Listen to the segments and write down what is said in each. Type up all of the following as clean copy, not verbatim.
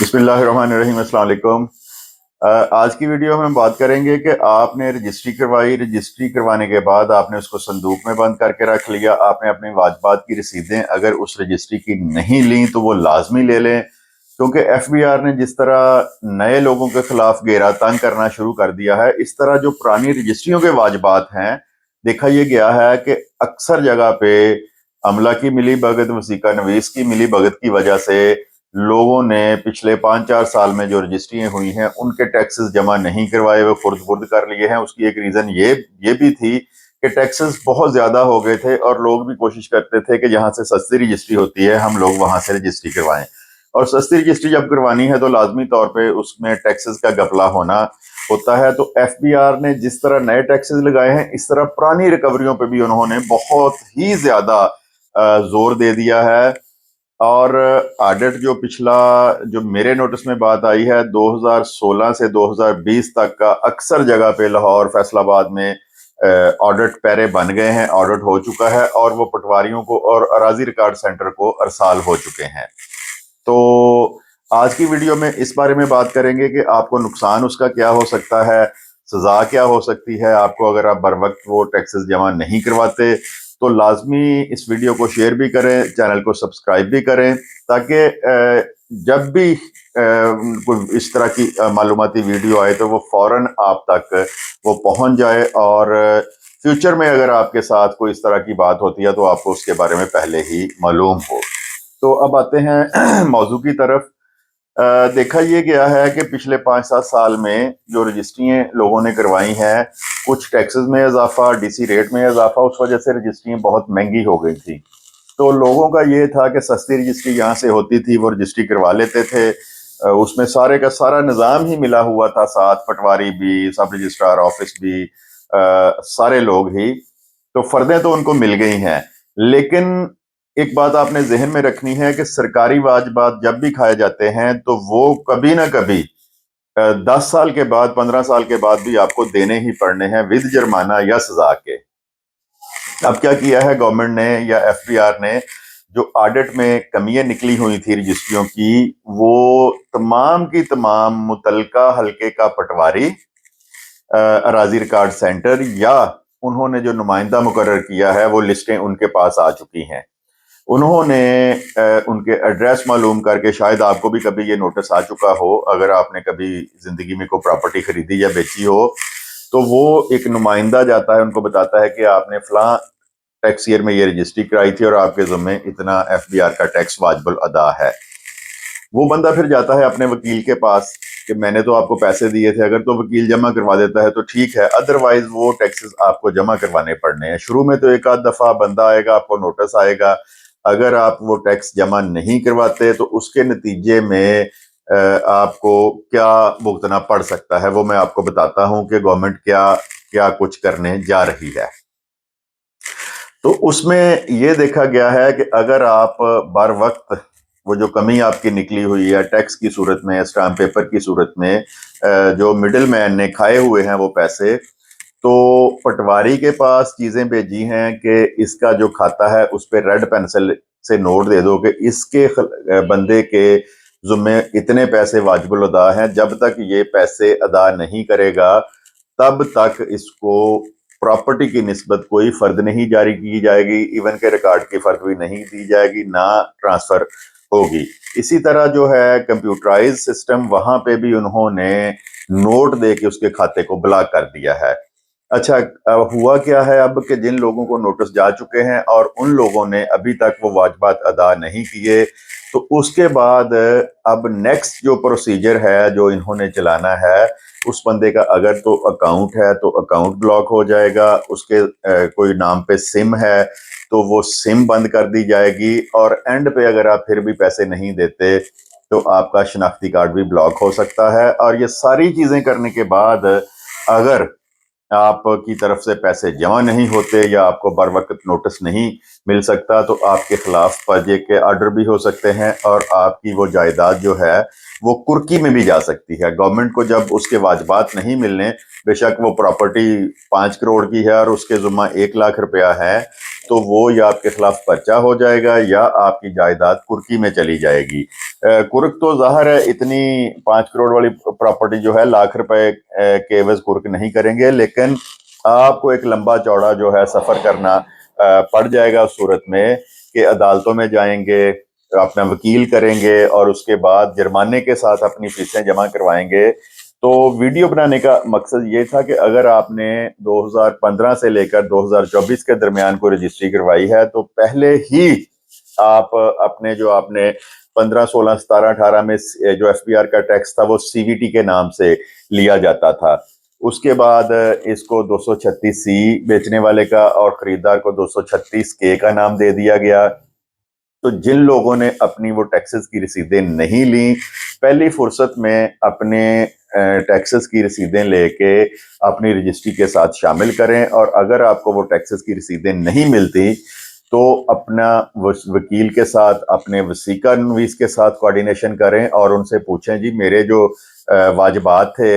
बिस्मिल्लाहिर्रहमानिर्रहीम, अस्सलाम वालेकुम। आज की वीडियो में हम बात करेंगे कि आपने रजिस्ट्री करवाई, रजिस्ट्री करवाने के बाद आपने उसको संदूक में बंद करके रख लिया, आपने अपनी वाजबात की रसीदें अगर उस रजिस्ट्री की नहीं ली तो वो लाजमी ले लें, क्योंकि एफबीआर ने जिस तरह नए लोगों के खिलाफ घेरा तंग करना शुरू कर दिया है, इस तरह जो पुरानी रजिस्ट्रियों के वाजबात हैं, देखा यह गया है कि अक्सर जगह पे अमला की मिली भगत, वसीका नवीस की मिली भगत की वजह से लोगों ने पिछले 5-4 साल में जो रजिस्ट्रियां हुई हैं उनके टैक्सेस जमा नहीं करवाए, वो खुर्द कर लिए हैं। उसकी एक रीजन ये भी थी कि टैक्सेस बहुत ज्यादा हो गए थे और लोग भी कोशिश करते थे कि जहां से सस्ती रजिस्ट्री होती है हम लोग वहां से रजिस्ट्री करवाएं, और सस्ती रजिस्ट्री जब करवानी है तो लाजमी तौर पे उसमें टैक्सेस का गफला होना होता है। तो एफबीआर ने जिस तरह नए टैक्सेस लगाए हैं, इस तरह पुरानी रिकवरियों पे भी उन्होंने बहुत ही ज्यादा जोर दे दिया है। और ऑडिट जो पिछला जो मेरे नोटिस में बात आई है 2016 से 2020 तक का, अक्सर जगह पे लाहौर, फैसलाबाद में ऑडिट पैरे बन गए हैं, ऑडिट हो चुका है और वो पटवारियों को और अराजी रिकॉर्ड सेंटर को अरसाल हो चुके हैं। तो आज की वीडियो में इस बारे में बात करेंगे कि आपको नुकसान उसका क्या हो सकता है, सजा क्या हो सकती है आपको अगर आप बर वक्त वो टैक्सेस जमा नहीं करवाते। तो लाजमी इस वीडियो को शेयर भी करें, चैनल को सब्सक्राइब भी करें, ताकि जब भी कोई इस तरह की मालूमाती वीडियो आए तो वो फौरन आप तक वो पहुंच जाए, और फ्यूचर में अगर आपके साथ कोई इस तरह की बात होती है तो आपको उसके बारे में पहले ही मालूम हो। तो अब आते हैं मौजू की तरफ। देखा ये गया है कि पिछले 5-7 साल में जो रजिस्ट्रियाँ लोगों ने करवाई हैं, कुछ टैक्सेस में इजाफा, डीसी रेट में इजाफा, उस वजह से रजिस्ट्रियाँ बहुत महंगी हो गई थी। तो लोगों का ये था कि सस्ती रजिस्ट्री यहाँ से होती थी, वो रजिस्ट्री करवा लेते थे। उसमें सारे का सारा निज़ाम ही मिला हुआ था साथ, पटवारी भी, सब रजिस्ट्रार ऑफिस भी, सारे लोग ही। तो फर्दें तो उनको मिल गई हैं, लेकिन एक बात आपने जहन में रखनी है कि सरकारी वाजबात जब भी खाए जाते हैं तो वो कभी ना कभी 10 साल के बाद, 15 साल के बाद भी आपको देने ही पड़ने हैं, विद जुर्माना या सजा के। अब क्या किया है गवर्नमेंट ने या एफबीआर ने, जो ऑडिट में कमियां निकली हुई थी रजिस्ट्रियों की, वो तमाम की तमाम मुतलका हल्के का पटवारी, अराजी रिकॉर्ड सेंटर या उन्होंने जो नुमाइंदा मुकर्रर किया है, वो लिस्टें उनके पास आ चुकी हैं। उन्होंने उनके एड्रेस मालूम करके, शायद आपको भी कभी ये नोटिस आ चुका हो, अगर आपने कभी जिंदगी में कोई प्रॉपर्टी खरीदी या बेची हो, तो वो एक नुमाइंदा जाता है, उनको बताता है कि आपने फलां टैक्स ईयर में ये रजिस्ट्री कराई थी और आपके ज़िम्मे इतना एफबीआर का टैक्स वाजिबुल अदा है। वो बंदा फिर जाता है अपने वकील के पास कि मैंने तो आपको पैसे दिए थे, अगर तो वकील जमा करवा देता है तो ठीक है, अदरवाइज वो टैक्सेस आपको जमा करवाने पड़ने हैं। शुरू में तो एक आध दफा बंदा आएगा, आपको नोटिस आएगा, अगर आप वो टैक्स जमा नहीं करवाते तो उसके नतीजे में आपको क्या भुगतना पड़ सकता है, वो मैं आपको बताता हूं कि गवर्नमेंट क्या क्या कुछ करने जा रही है। तो उसमें ये देखा गया है कि अगर आप बर वक्त वो जो कमी आपकी निकली हुई है टैक्स की सूरत में, स्टाम्प पेपर की सूरत में, जो मिडिल मैन ने खाए हुए हैं वो पैसे, तो पटवारी के पास चीजें भेजी हैं कि इसका जो खाता है उस पर रेड पेंसिल से नोट दे दो कि इसके बंदे के जुम्मे इतने पैसे वाजिबुल अदा हैं, जब तक ये पैसे अदा नहीं करेगा तब तक इसको प्रॉपर्टी की निस्बत कोई फर्द नहीं जारी की जाएगी, इवन के रिकॉर्ड की फर्द भी नहीं दी जाएगी, ना ट्रांसफर होगी। इसी तरह जो है कंप्यूटराइज सिस्टम, वहां पे भी उन्होंने नोट दे के उसके खाते को ब्लॉक कर दिया है। अच्छा, हुआ क्या है अब कि जिन लोगों को नोटिस जा चुके हैं और उन लोगों ने अभी तक वो वाजबात अदा नहीं किए, तो उसके बाद अब नेक्स्ट जो प्रोसीजर है जो इन्होंने चलाना है, उस बंदे का अगर तो अकाउंट है तो अकाउंट ब्लॉक हो जाएगा, उसके कोई नाम पे सिम है तो वो सिम बंद कर दी जाएगी, और एंड पे अगर आप फिर भी पैसे नहीं देते तो आपका शनाख्ती कार्ड भी ब्लॉक हो सकता है। और ये सारी चीजें करने के बाद अगर आपकी तरफ से पैसे जमा नहीं होते या आपको बर वक्त नोटिस नहीं मिल सकता तो आपके खिलाफ पर्चे के आर्डर भी हो सकते हैं, और आपकी वो जायदाद जो है वो कुर्की में भी जा सकती है। गवर्नमेंट को जब उसके वाजबात नहीं मिलने, बेशक वो प्रॉपर्टी 5 करोड़ की है और उसके जुम्मा 1 लाख रुपया है, تو وہ یا آپ کے خلاف پرچہ ہو جائے گا یا آپ کی جائیداد کرکی میں چلی جائے گی۔ کرک تو ظاہر ہے اتنی 5 کروڑ والی پراپرٹی جو ہے لاکھ روپے کے عوض کرک نہیں کریں گے، لیکن آپ کو ایک لمبا چوڑا جو ہے سفر کرنا پڑ جائے گا اس صورت میں کہ عدالتوں میں جائیں گے، اپنا وکیل کریں گے اور اس کے بعد جرمانے کے ساتھ اپنی فیسیں جمع کروائیں گے۔ تو ویڈیو بنانے کا مقصد یہ تھا کہ اگر آپ نے 2015 سے لے کر 2024 کے درمیان کوئی رجسٹری کروائی ہے تو پہلے ہی آپ اپنے جو آپ نے 15 16 17 18 میں جو ایف پی آر کا ٹیکس تھا وہ سی وی ٹی کے نام سے لیا جاتا تھا، اس کے بعد اس کو 236 سی بیچنے والے کا اور خریدار کو 236 کے کا نام دے دیا گیا۔ تو جن لوگوں نے اپنی وہ ٹیکسز کی رسیدیں نہیں لیں، پہلی فرصت میں اپنے ٹیکسز کی رسیدیں لے کے اپنی رجسٹری کے ساتھ شامل کریں، اور اگر آپ کو وہ ٹیکسز کی رسیدیں نہیں ملتی تو اپنا وکیل کے ساتھ، اپنے وثیقہ نویس کے ساتھ کوارڈینیشن کریں اور ان سے پوچھیں جی میرے جو واجبات تھے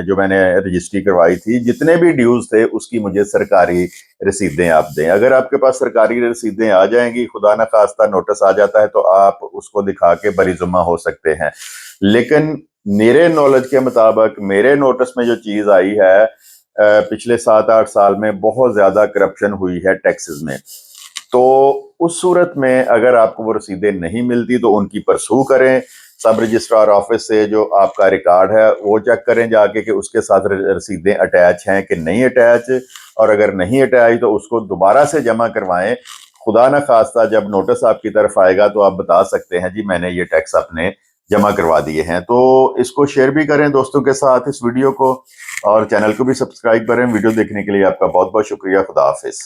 جو میں نے رجسٹری کروائی تھی، جتنے بھی ڈیوز تھے اس کی مجھے سرکاری رسیدیں آپ دیں۔ اگر آپ کے پاس سرکاری رسیدیں آ جائیں گی، خدا نخواستہ نوٹس آ جاتا ہے، تو آپ اس کو دکھا کے بری ذمہ ہو سکتے ہیں۔ لیکن میرے نالج کے مطابق میرے نوٹس میں جو چیز آئی ہے، پچھلے 7-8 سال میں بہت زیادہ کرپشن ہوئی ہے ٹیکسز میں، تو اس صورت میں اگر آپ کو وہ رسیدیں نہیں ملتی تو ان کی پرسو کریں، سب رجسٹرار آفس سے جو آپ کا ریکارڈ ہے وہ چیک کریں جا کے کہ اس کے ساتھ رسیدیں اٹیچ ہیں کہ نہیں اٹیچ، اور اگر نہیں اٹیچ تو اس کو دوبارہ سے جمع کروائیں۔ خدا نخواستہ جب نوٹس آپ کی طرف آئے گا تو آپ بتا سکتے ہیں جی میں نے یہ ٹیکس اپنے جمع کروا دیے ہیں۔ تو اس کو شیئر بھی کریں دوستوں کے ساتھ اس ویڈیو کو، اور چینل کو بھی سبسکرائب کریں۔ ویڈیو دیکھنے کے لیے آپ کا بہت بہت شکریہ۔ خدا حافظ۔